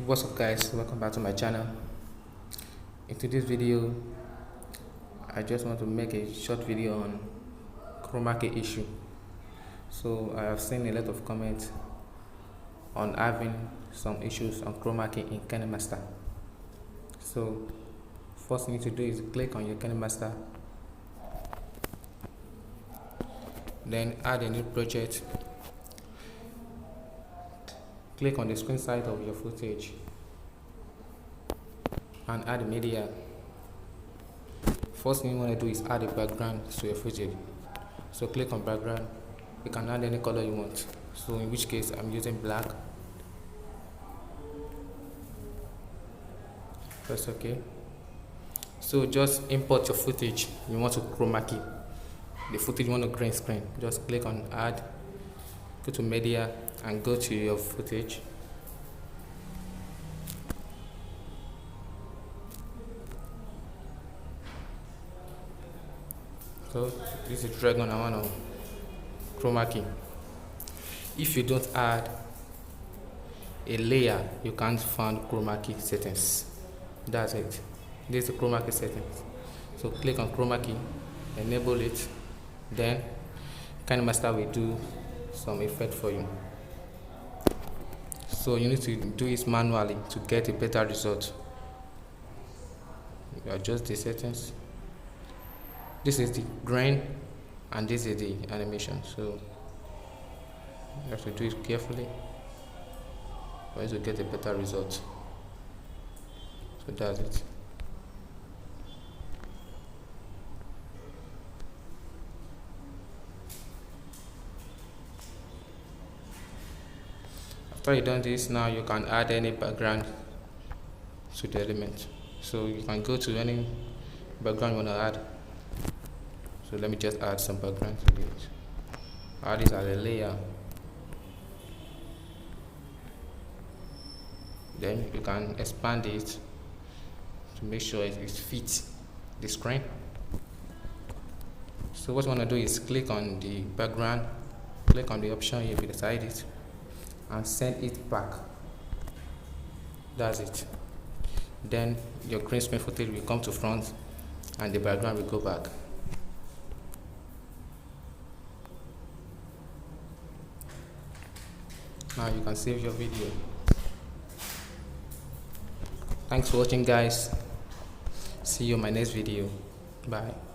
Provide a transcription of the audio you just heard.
What's up guys, welcome back to my channel. In today's video I just want to make a short video on Chroma Key issue. So I have seen a lot of comments on having some issues on Chroma Key in Kinimaster. So first thing you need to do is click on your Kinimaster, then add a new project. Click on the screen side of your footage and add media. First thing you want to do is add a background to your footage. So click on background. You can add any color you want. So in which case I'm using black. Press OK. So just import your footage you want to Chroma Key. The footage you want to green screen. Just click on add, go to media and go to your footage. So this is Dragon I want to Chroma Key. If you don't add a layer, you can't find Chroma Key settings. That's it. This is the Chroma Key settings. So click on Chroma Key, enable it, then Kinemaster will do some effect for you. So you need to do it manually to get a better result. You adjust the settings. This is the grain and this is the animation. So you have to do it carefully for you to get a better result. So that's it. After you done this, now you can add any background to the element. So you can go to any background you want to add. So let me just add some background to it. Add this as a layer. Then you can expand it to make sure it fits the screen. So what you want to do is click on the background, click on the option here beside it, and send it back. That's it. Then your green screen footage will come to front and the background will go back. Now you can save your video. Thanks for watching guys. See you in my next video. Bye.